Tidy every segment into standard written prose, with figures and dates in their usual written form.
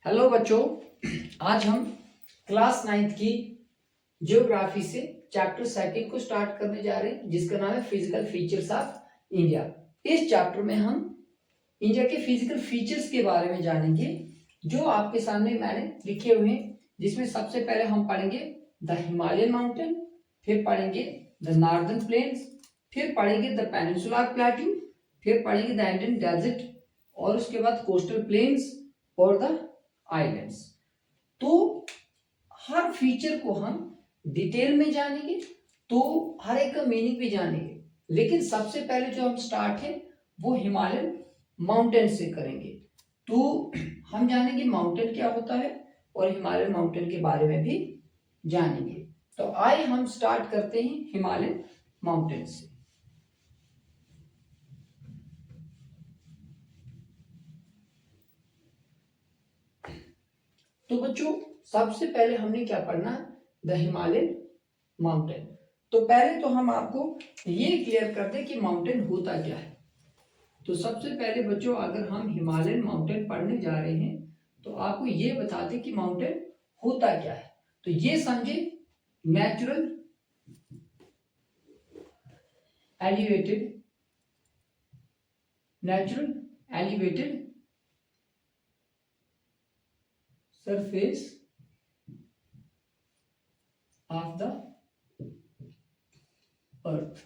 Hello बच्चों, आज हम क्लास 9th की ज्योग्राफी से चैप्टर 2 को स्टार्ट करने जा रहे हैं, जिसका नाम है फिजिकल फीचर्स ऑफ इंडिया। इस चैप्टर में हम इंडिया के फिजिकल फीचर्स के बारे में जानेंगे, जो आपके सामने मैंने लिखे हुए हैं। जिसमें सबसे पहले हम पढ़ेंगे द हिमालयन माउंटेन, फिर पढ़ेंगे द नॉर्दर्न प्लेन्स, फिर पढ़ेंगे द पेनिनसुलर प्लेट्यू, फिर पढ़ेंगे द इंडियन डेजर्ट, और उसके बाद कोस्टल प्लेन्स और द आइलैंड्स। तो हर फीचर को हम डिटेल में जानेंगे, तो हर एक का मीनिंग भी जानेंगे। लेकिन सबसे पहले जो हम स्टार्ट है वो हिमालयन माउंटेन से करेंगे। तो हम जानेंगे माउंटेन क्या होता है और हिमालयन माउंटेन के बारे में भी जानेंगे। तो आइए हम स्टार्ट करते हैं हिमालयन माउंटेन से। तो बच्चों, सबसे पहले हमने क्या पढ़ना, द हिमालयन माउंटेन। तो पहले तो हम आपको ये क्लियर कर दें कि माउंटेन होता क्या है। तो सबसे पहले बच्चों, अगर हम हिमालयन माउंटेन पढ़ने जा रहे हैं तो आपको ये बता दें कि माउंटेन होता क्या है। तो ये समझे, natural elevated surface of the earth.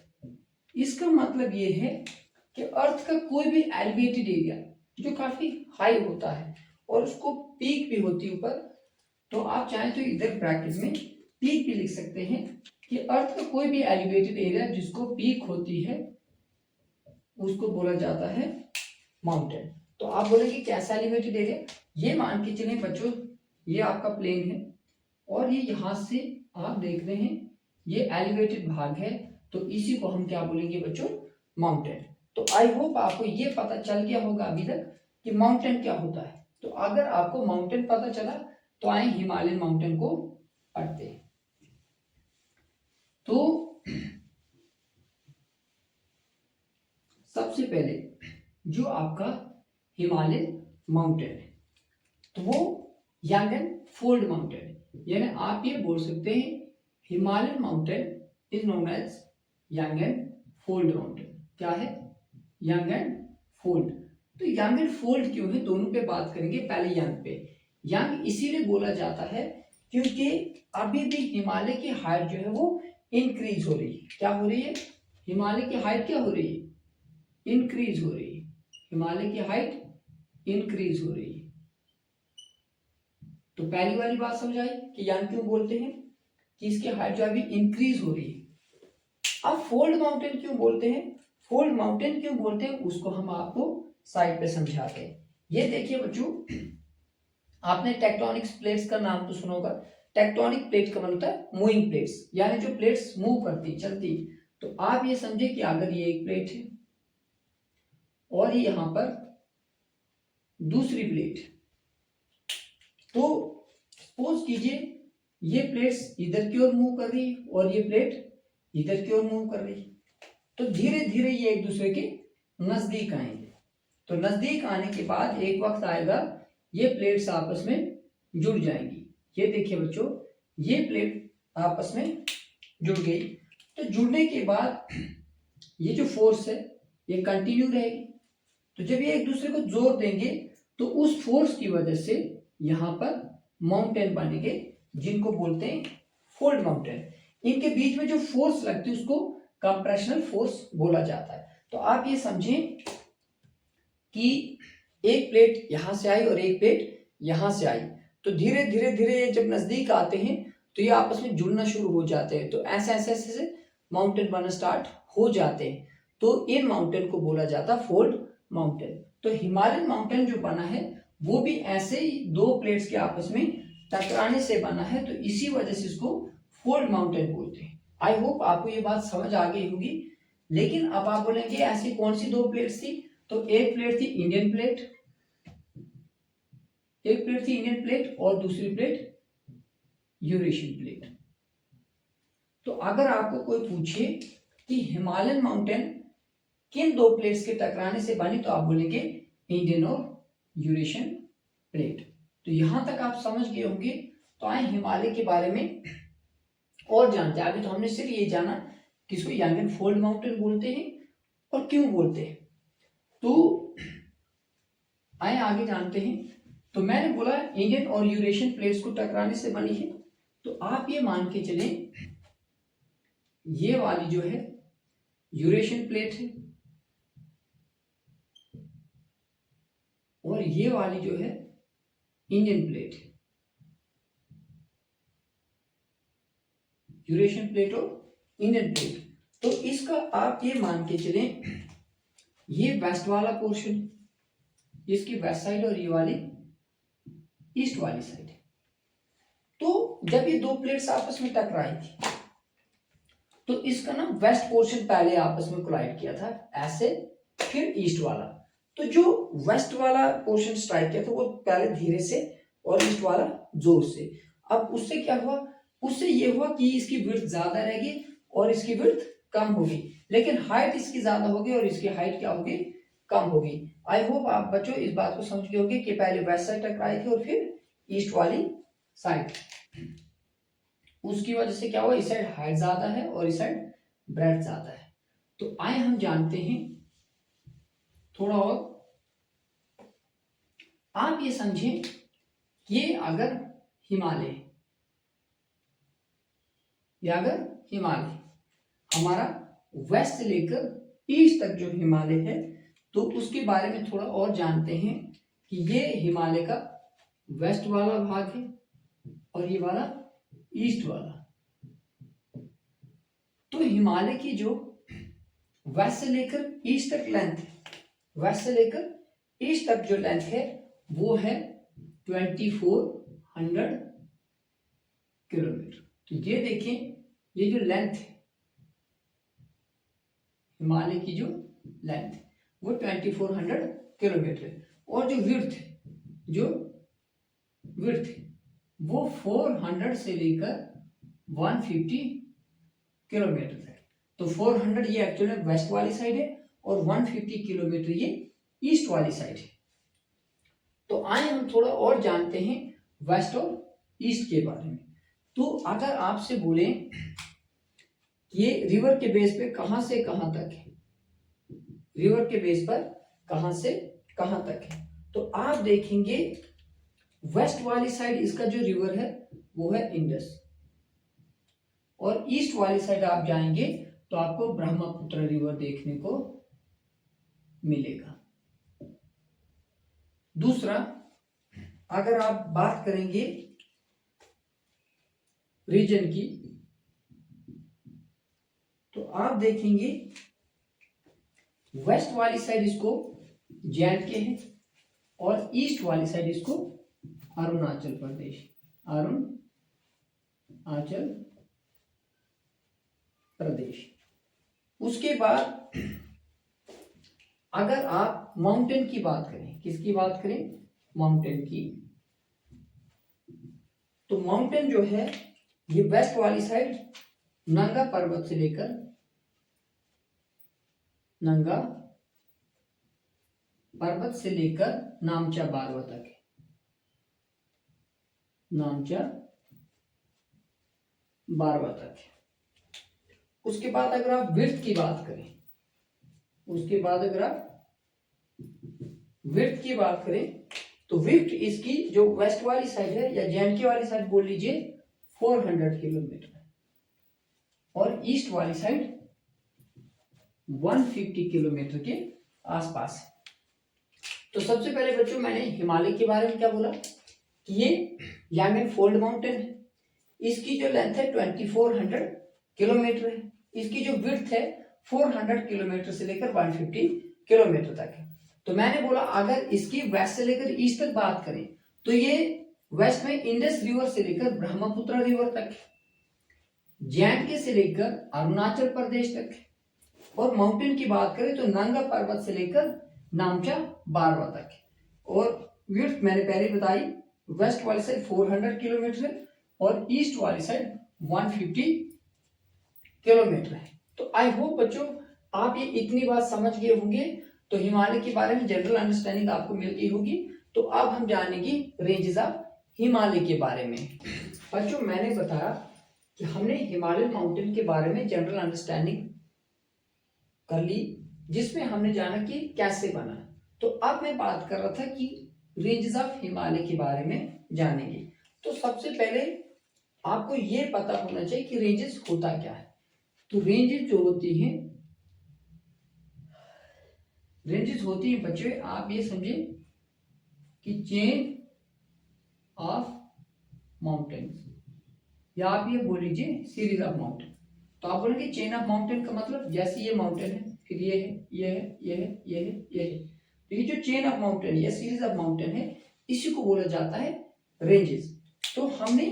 इसका मतलब ये है कि अर्थ का कोई भी एलिवेटेड एरिया जो काफी हाई होता है और उसको पीक भी होती है ऊपर, तो आप चाहें तो इधर ब्रैकेट में पीक भी लिख सकते हैं कि अर्थ का कोई भी एलिवेटेड एरिया जिसको पीक होती है उसको बोला जाता है माउंटेन। तो आप बोलेंगे कैसा एलिवेटेड एरिया, ये मान के चलें बच्चों, ये आपका प्लेन है और ये यहां से आप देख रहे हैं ये एलिवेटेड भाग है, तो इसी को हम क्या बोलेंगे बच्चों, माउंटेन। तो आई होप आपको ये पता चल गया होगा अभी तक कि माउंटेन क्या होता है। तो अगर आपको माउंटेन पता चला तो आए हिमालयन माउंटेन को पढ़ते हैं। तो सबसे पहले जो आपका हिमालयन माउंटेन है तो वो यांगन फोल्ड माउंटेन है, यानी आप ये बोल सकते हैं Himalayan mountain is known as यांगन फोल्ड माउंटेन। क्या है, यांगन फोल्ड। तो यांगन फोल्ड क्यों है, दोनों पे बात करेंगे। पहले यांग पे, यांग इसीलिए बोला जाता है क्योंकि अभी भी हिमालय की हाइट जो है वो इंक्रीज हो रही है। क्या हो रही है, हिमालय की हाइट क्या हो रही है, इंक्रीज हो रही है। हिमालय की हाइट इंक्रीज हो रही है। तो पहली वाली बात समझ आई कि यांग क्यों बोलते हैं, कि इसकी हाइट जो अभी इंक्रीज हो रही है। अब फोल्ड माउंटेन क्यों बोलते हैं, फोल्ड माउंटेन क्यों बोलते हैं उसको हम आपको साइड पे समझाते हैं। ये देखिए बच्चों, आपने टेक्टोनिक प्लेट्स का नाम तो सुना होगा। टेक्टोनिक प्लेट का मतलब होता है मूविंग प्लेट्स, यानी जो प्लेट्स मूव करती चलती। तो आप ये समझे कि अगर ये एक प्लेट है और ये यहां पर दूसरी प्लेट, तो सपोज कीजिए ये प्लेट्स इधर की ओर मूव कर रही है और ये प्लेट इधर की ओर मूव कर रही है, तो धीरे धीरे ये एक दूसरे के नजदीक आएंगे। तो नजदीक आने के बाद एक वक्त आएगा ये प्लेट्स आपस में जुड़ जाएंगी। ये देखिए बच्चों, ये प्लेट आपस में जुड़ गई। तो जुड़ने के बाद ये जो फोर्स है ये कंटिन्यू रहेगी। तो जब ये एक दूसरे को जोर देंगे तो उस फोर्स की वजह से यहाँ पर माउंटेन बनेंगे, जिनको बोलते हैं फोल्ड माउंटेन। इनके बीच में जो फोर्स लगती है उसको कंप्रेशनल फोर्स बोला जाता है। तो आप ये समझें कि एक प्लेट यहां से आई और एक प्लेट यहां से आई, तो धीरे धीरे धीरे जब नजदीक आते हैं तो ये आपस में जुड़ना शुरू हो जाते हैं। तो ऐसे ऐसे ऐसे माउंटेन बनना स्टार्ट हो जाते हैं। तो इन माउंटेन को बोला जाता है फोल्ड माउंटेन। तो हिमालयन माउंटेन जो बना है वो भी ऐसे ही दो प्लेट्स के आपस में टकराने से बना है, तो इसी वजह से इसको फोल्ड माउंटेन बोलते हैं। आई होप आपको ये बात समझ आ गई होगी। लेकिन अब आप बोलेंगे ऐसी कौन सी दो प्लेट्स थी, तो एक प्लेट थी इंडियन प्लेट, एक प्लेट थी इंडियन प्लेट और दूसरी प्लेट यूरेशियन प्लेट। तो अगर आपको कोई पूछे कि हिमालयन माउंटेन किन दो प्लेट्स के टकराने से बनी, तो आप बोलेंगे इंडियन और यूरेशियन प्लेट। तो यहां तक आप समझ गए होंगे। तो आए हिमालय के बारे में और जानते हैं। अभी तो हमने सिर्फ ये जाना किसको यांगन फोल्ड माउंटेन बोलते हैं और क्यों बोलते हैं। तो आए आगे जानते हैं। तो मैंने बोला इंडियन और यूरेशियन प्लेट्स को टकराने से बनी है। तो आप ये मान के चलें ये वाली जो है यूरेशियन प्लेट है और ये वाली जो है इंडियन प्लेट है। यूरेशियन प्लेट और इंडियन प्लेट। तो इसका आप ये मान के चलें ये वेस्ट वाला पोर्शन, इसकी वेस्ट साइड और ये वाली ईस्ट वाली साइड है। तो जब ये दो प्लेट्स आपस में टकराई थी तो इसका ना वेस्ट पोर्शन पहले आपस में कोलाइड किया था ऐसे, फिर ईस्ट वाला। तो जो वेस्ट वाला पोर्शन स्ट्राइक किया था वो पहले धीरे से और ईस्ट वाला जोर से। अब उससे क्या हुआ, उससे ये हुआ कि इसकी विड्थ ज्यादा रहेगी और इसकी विड्थ कम होगी, लेकिन हाइट इसकी ज्यादा होगी और इसकी हाइट क्या होगी, कम होगी। आई होप आप बच्चों इस बात को समझ गए होंगे कि पहले वेस्ट साइड टकराई थी और फिर ईस्ट वाली साइड। उसकी वजह से क्या हुआ, इस साइड हाइट ज्यादा है और इस साइड ब्रेड्थ ज्यादा है। तो आए हम जानते हैं थोड़ा और। आप ये समझें ये अगर हिमालय, या अगर हिमालय हमारा वेस्ट से लेकर ईस्ट तक जो हिमालय है, तो उसके बारे में थोड़ा और जानते हैं कि ये हिमालय का वेस्ट वाला भाग है और ये वाला ईस्ट वाला। तो हिमालय की जो वेस्ट से लेकर ईस्ट तक लेंथ है, वेस्ट से लेकर ईस्ट तक जो लेंथ है वो है 2400 किलोमीटर। तो ये देखें ये जो लेंथ है हिमालय की जो लेंथ है वो 2400 किलोमीटर है और जो विड्थ है, जो विड्थ है वो 400 से लेकर 150 किलोमीटर है। तो 400 ये एक्चुअली वेस्ट वाली साइड है और 150 किलोमीटर ये ईस्ट वाली साइड है। तो आए हम थोड़ा और जानते हैं वेस्ट और ईस्ट के बारे में। तो अगर आपसे बोले ये रिवर के बेस पे कहां से कहां तक है, रिवर के बेस पर कहां से कहां तक है, तो आप देखेंगे वेस्ट वाली साइड इसका जो रिवर है वो है इंडस और ईस्ट वाली साइड आप जाएंगे तो आपको ब्रह्मपुत्र रिवर देखने को मिलेगा। दूसरा अगर आप बात करेंगे रीजन की, तो आप देखेंगे वेस्ट वाली साइड इसको जे&के है और ईस्ट वाली साइड इसको अरुणाचल प्रदेश, अरुणाचल प्रदेश। उसके बाद अगर आप माउंटेन की बात करें, किसकी बात करें, माउंटेन की, तो माउंटेन जो है ये वेस्ट वाली साइड नंगा पर्वत से लेकर, नंगा पर्वत से लेकर नामचा बारवा तक है, नामचा बारवा तक है। उसके बाद अगर आप विड्थ की बात करें, उसके बाद अगर आप विड्थ की बात करें तो विड्थ इसकी जो वेस्ट वाली साइड है या जे&के वाली साइड बोल लीजिए 400 किलोमीटर और ईस्ट वाली साइड 150 किलोमीटर के आसपास है। तो सबसे पहले बच्चों मैंने हिमालय के बारे में क्या बोला कि ये यांगन फोल्ड माउंटेन है, इसकी जो लेंथ है 2400 किलोमीटर है, इसकी जो विड्थ है 400 किलोमीटर से लेकर 150 किलोमीटर तक है। तो मैंने बोला अगर इसकी वेस्ट से लेकर ईस्ट तक बात करें तो ये वेस्ट में इंडस रिवर से लेकर ब्रह्मपुत्र रिवर तक है, जे&के से लेकर अरुणाचल प्रदेश तक है और माउंटेन की बात करें तो नंगा पर्वत से लेकर नामचा बारवा तक है। और विड्थ मैंने पहले बताई वेस्ट वाली साइड 400 किलोमीटर है और ईस्ट वाली साइड 150 किलोमीटर है। तो आई होप बच्चों आप ये इतनी बात समझ गए होंगे। तो हिमालय के बारे में जनरल अंडरस्टैंडिंग आपको मिल गई होगी। तो अब हम जानेंगे रेंजेस ऑफ हिमालय के बारे में। बच्चों मैंने बताया कि हमने हिमालय माउंटेन के बारे में जनरल अंडरस्टैंडिंग कर ली, जिसमें हमने जाना कि कैसे बना। तो अब मैं बात कर रहा था कि रेंजेस ऑफ हिमालय के बारे में जानेंगे। तो सबसे पहले आपको ये पता होना चाहिए कि रेंजेस होता क्या है। तो रेंजेस जो होती हैं, रेंजेस होती है बच्चों, आप ये समझे कि चेन ऑफ माउंटेन्स, या आप ये बोल लीजिए सीरीज ऑफ माउंटेन। तो आप बोलेंगे चेन ऑफ माउंटेन का मतलब जैसे ये माउंटेन है, फिर ये है, ये है, ये है, ये है, ये है, तो ये जो चेन ऑफ माउंटेन या सीरीज ऑफ माउंटेन है, इसी को बोला जाता है रेंजेस। तो हमने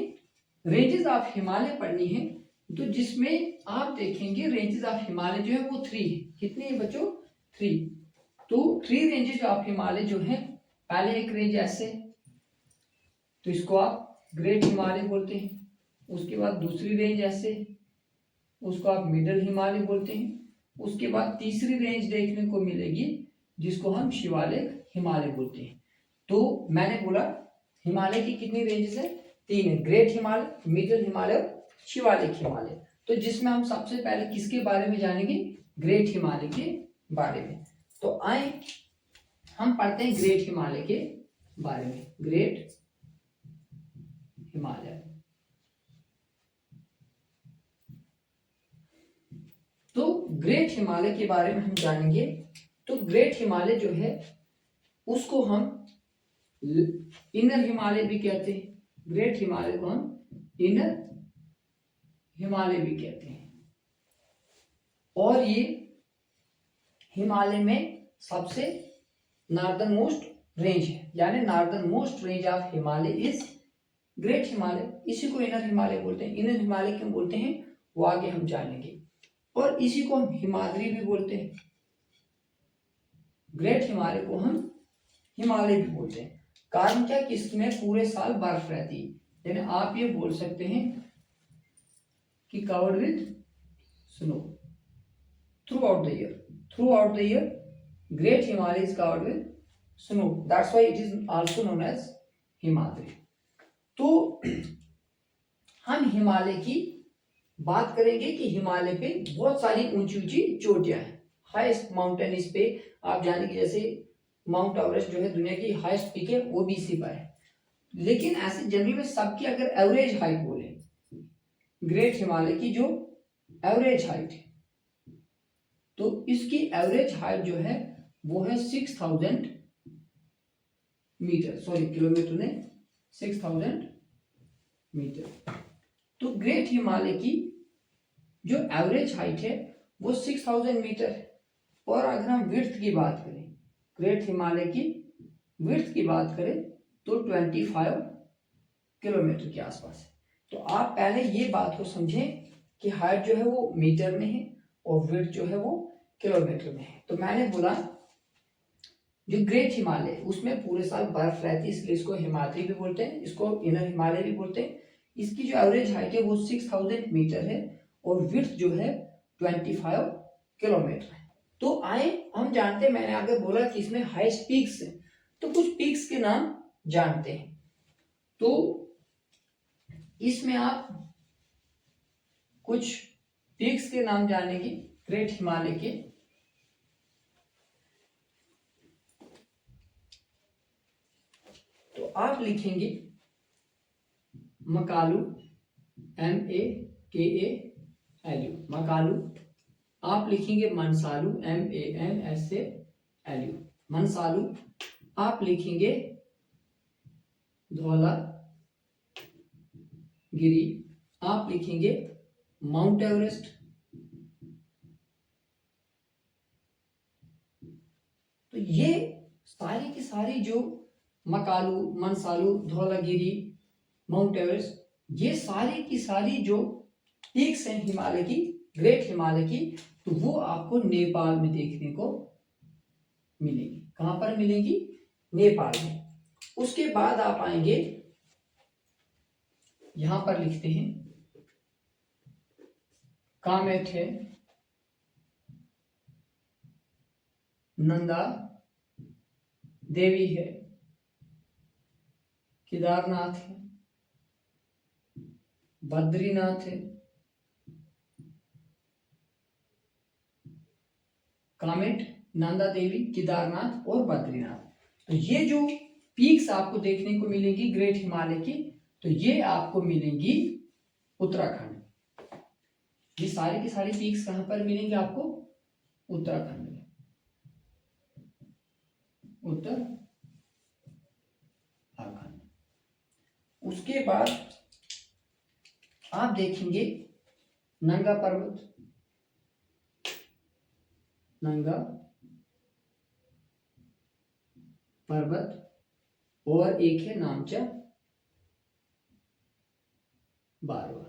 रेंजेस ऑफ हिमालय पढ़नी है, तो जिसमें आप देखेंगे रेंजेस ऑफ हिमालय जो है वो 3 है। कितनी है बच्चों? 3। तो 3 रेंजेस ऑफ हिमालय जो है, पहले एक रेंज ऐसे, तो इसको आप ग्रेट हिमालय बोलते हैं। उसके बाद दूसरी रेंज ऐसे, उसको आप मिडल हिमालय बोलते हैं। उसके बाद तीसरी रेंज देखने को मिलेगी जिसको हम शिवालिक हिमालय बोलते हैं। तो मैंने बोला हिमालय की कितनी रेंजेस है? 3 है, ग्रेट हिमालय, मिडल हिमालय और शिवालिक हिमालय। तो जिसमें हम सबसे पहले किसके बारे में जानेंगे? ग्रेट हिमालय के बारे में। तो आए हम पढ़ते हैं ग्रेट हिमालय के बारे में। ग्रेट हिमालय, तो ग्रेट हिमालय के बारे में हम जानेंगे। तो ग्रेट हिमालय जो है उसको हम इनर हिमालय भी कहते हैं। ग्रेट हिमालय को हम इनर हिमालय भी कहते हैं। और ये हिमालय में सबसे नॉर्दर्न मोस्ट रेंज है, यानी northern most range of Himalaya is great Himalaya. इसी को इनर हिमालय बोलते हैं। इनर हिमालय क्यों बोलते हैं वो आगे हम जानेंगे। और इसी को हम हिमाद्री भी बोलते हैं। ग्रेट हिमालय को हम हिमालय भी बोलते हैं। कारण क्या कि इसमें पूरे साल बर्फ रहती है, यानी आप ये बोल सकते हैं कि covered with snow throughout the year. Throughout the year great Himalaya is covered with snow, that's why it is also known as Himadri. तो हम हिमालय की बात करेंगे कि हिमालय पे बहुत सारी ऊंची ऊंची चोटियां हैं। हाईएस्ट माउंटेन इस पे आप जानेंगे, जैसे माउंट एवरेस्ट जो है दुनिया की हाईएस्ट पीक है, वो भी इसी पर है। लेकिन ऐसे जनरल में सबकी अगर एवरेज हाइट बोले, ग्रेट हिमालय की जो एवरेज हाइट है, तो इसकी एवरेज हाइट जो है वो है 6000 मीटर, सॉरी किलोमीटर ने 6000 मीटर। तो ग्रेट हिमालय की जो एवरेज हाइट है वो 6000 मीटर है। और अगर हम विड्थ की बात करें, ग्रेट हिमालय की विड्थ की बात करें तो 25 किलोमीटर के आसपास है। तो आप पहले ये बात को समझें कि हाइट जो है वो मीटर में है और विड्थ जो है वो किलोमीटर में है। तो मैंने बोला जो ग्रेट हिमालय उसमें पूरे साल बर्फ रहती है, इसलिए इसको हिमाद्री भी बोलते हैं, इसको इनर हिमालय भी बोलते हैं। इसकी जो एवरेज हाइट है वो 6000 मीटर है और विड्थ जो है 25 किलोमीटर है। तो आए हम जानते हैं, मैंने आगे बोला कि इसमें हाईएस्ट पीक्स है, तो कुछ पीक्स के नाम जानते हैं। तो इसमें आप कुछ पीक्स के नाम जानेंगे ग्रेट हिमालय के। तो आप लिखेंगे मकालू, MAKALU, मकालू। आप लिखेंगे मनसालू, MANSALU, मनसालू। आप लिखेंगे धौलागिरी, आप लिखेंगे माउंट एवरेस्ट। तो ये सारी की सारी जो मकालू, मनसालू, धौलागिरी, माउंट एवरेस्ट, ये सारी की सारी जो पीक्स हैं हिमालय की, ग्रेट हिमालय की, तो वो आपको नेपाल में देखने को मिलेगी। कहां पर मिलेगी? नेपाल में। उसके बाद आप आएंगे, यहां पर लिखते हैं कामेट है, नंदा देवी है, केदारनाथ है, बद्रीनाथ है, कामेट, नंदा देवी, केदारनाथ और बद्रीनाथ। तो ये जो पीक्स आपको देखने को मिलेंगी ग्रेट हिमालय की, तो ये आपको मिलेंगी उत्तराखंड। ये सारी की सारी पीक्स कहां पर मिलेंगे आपको? उत्तराखंड में, उत्तराखंड। उसके बाद आप देखेंगे नंगा पर्वत, नंगा पर्वत, और एक है नामचा बारवा।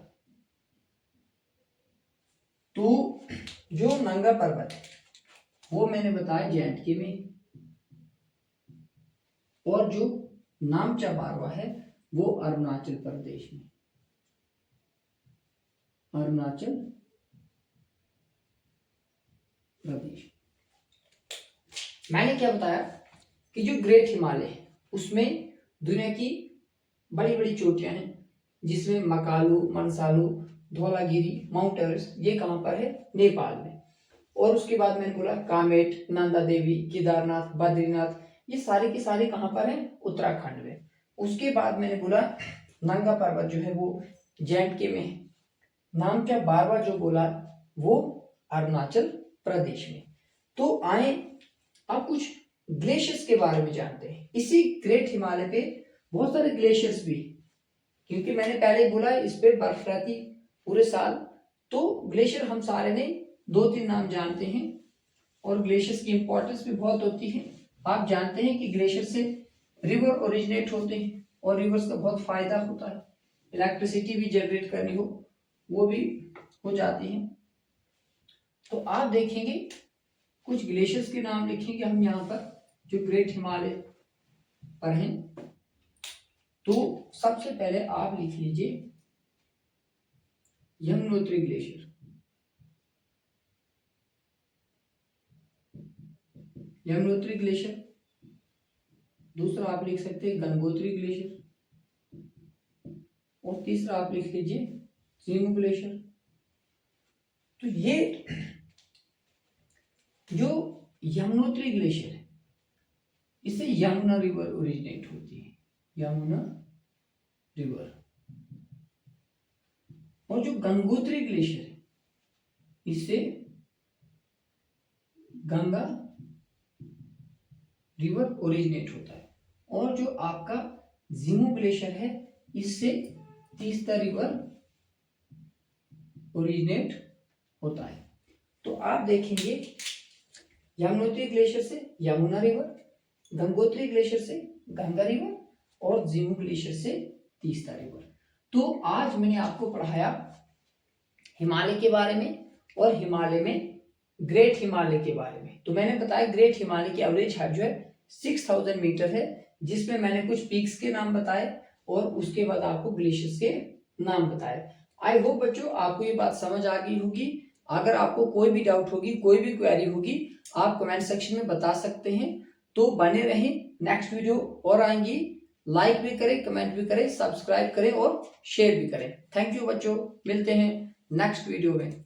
तो जो नंगा पर्वत है वो मैंने बताया जे&के में, और जो नामचा बारवा है वो अरुणाचल प्रदेश में, अरुणाचल प्रदेश। मैंने क्या बताया कि जो ग्रेट हिमालय है उसमें दुनिया की बड़ी बड़ी चोटियां हैं, जिसमें मकालू, मनसालू, धौलागिरी, माउंट एवरेस्ट, ये कहां पर है? नेपाल में। और उसके बाद मैंने बोला कामेट, नंदा देवी, केदारनाथ, बद्रीनाथ, ये सारे के सारे कहां पर है? उत्तराखंड में। उसके बाद मैंने बोला नंगा पर्वत जो है वो जे&के में है, नामचा बारवा जो बोला वो अरुणाचल प्रदेश में। तो आए अब कुछ ग्लेशियर्स के बारे में जानते हैं। इसी ग्रेट हिमालय पे बहुत सारे ग्लेशियर्स भी, क्योंकि मैंने पहले बोला इस पे बर्फ रहती पूरे साल, तो ग्लेशियर हम सारे ने 2-3 नाम जानते हैं, और ग्लेशियर्स की इंपॉर्टेंस भी बहुत होती है। आप जानते हैं कि ग्लेशियर से रिवर ओरिजिनेट होते हैं, और रिवर्स का बहुत फायदा होता है, इलेक्ट्रिसिटी भी जनरेट करनी हो वो भी हो जाती है। तो आप देखेंगे कुछ ग्लेशियर्स के नाम लिखेंगे हम यहाँ पर जो ग्रेट हिमालय पर हैं। तो सबसे पहले आप लिख लीजिए यमुनोत्री ग्लेशियर, यमुनोत्री ग्लेशियर। दूसरा आप लिख सकते हैं गंगोत्री ग्लेशियर, और तीसरा आप लिख लीजिए सीमू ग्लेशियर। तो ये जो यमुनोत्री ग्लेशियर है इससे यमुना रिवर ओरिजिनेट होती है, यमुना रिवर। और जो गंगोत्री ग्लेशियर है इससे गंगा रिवर ओरिजिनेट होता है। और जो आपका जीमू ग्लेशियर है इससे तीस्ता रिवर ओरिजिनेट होता है। तो आप देखेंगे यमुनोत्री ग्लेशियर से यमुना रिवर, गंगोत्री ग्लेशियर से गंगा रिवर, और जीमू ग्लेशियर से तीस्ता रिवर। तो आज मैंने आपको पढ़ाया हिमालय के बारे में, और हिमालय में ग्रेट हिमालय के बारे में। तो मैंने बताया ग्रेट हिमालय की एवरेज हाइट जो है 6000 मीटर है, जिसमें मैंने कुछ पीक्स के नाम बताए और उसके बाद आपको ग्लेशियर्स के नाम बताए। आई होप बच्चों आपको ये बात समझ आ गई होगी। अगर आपको कोई भी डाउट होगी, कोई भी क्वेरी होगी, आप कमेंट सेक्शन में बता सकते हैं। तो बने रहें, नेक्स्ट वीडियो और आएंगी। लाइक भी करें, कमेंट भी करें, सब्सक्राइब करें और शेयर भी करें। थैंक यू बच्चों, मिलते हैं नेक्स्ट वीडियो में।